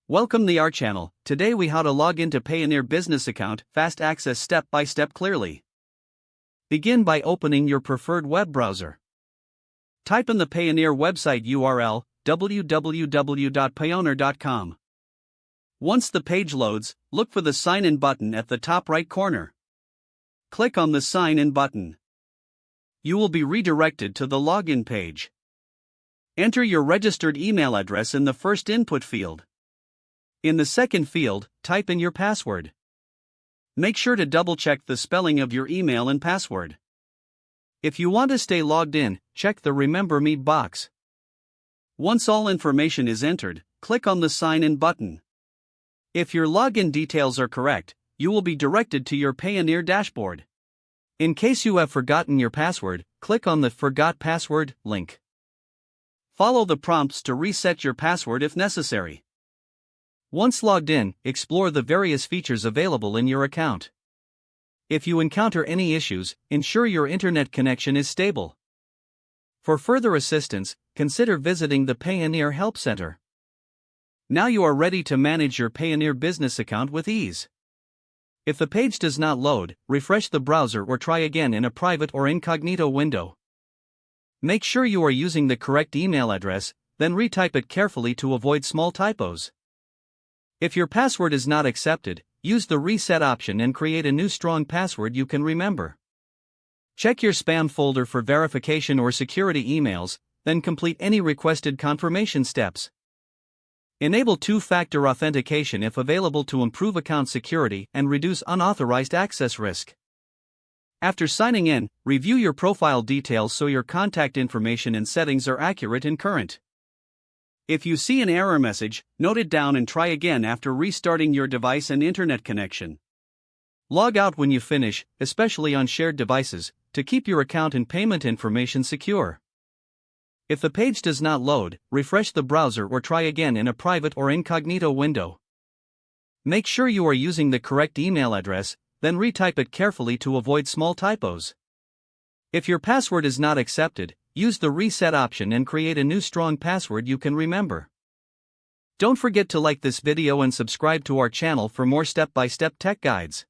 Welcome to our channel. Today we how to log into Payoneer business account, fast access step by step clearly. Begin by opening your preferred web browser. Type in the Payoneer website URL, www.payoneer.com. Once the page loads, look for the sign in button at the top right corner. Click on the sign in button. You will be redirected to the login page. Enter your registered email address in the first input field. In the second field, type in your password. Make sure to double-check the spelling of your email and password. If you want to stay logged in, check the Remember Me box. Once all information is entered, click on the Sign In button. If your login details are correct, you will be directed to your Payoneer dashboard. In case you have forgotten your password, click on the Forgot Password link. Follow the prompts to reset your password if necessary. Once logged in, explore the various features available in your account. If you encounter any issues, ensure your internet connection is stable. For further assistance, consider visiting the Payoneer Help Center. Now you are ready to manage your Payoneer business account with ease. If the page does not load, refresh the browser or try again in a private or incognito window. Make sure you are using the correct email address, then retype it carefully to avoid small typos. If your password is not accepted, use the reset option and create a new strong password you can remember. Check your spam folder for verification or security emails, then complete any requested confirmation steps. Enable two-factor authentication if available to improve account security and reduce unauthorized access risk. After signing in, review your profile details so your contact information and settings are accurate and current. If you see an error message, note it down and try again after restarting your device and internet connection. Log out when you finish, especially on shared devices, to keep your account and payment information secure. If the page does not load, refresh the browser or try again in a private or incognito window. Make sure you are using the correct email address, then retype it carefully to avoid small typos. If your password is not accepted, use the reset option and create a new strong password you can remember. Don't forget to like this video and subscribe to our channel for more step-by-step tech guides.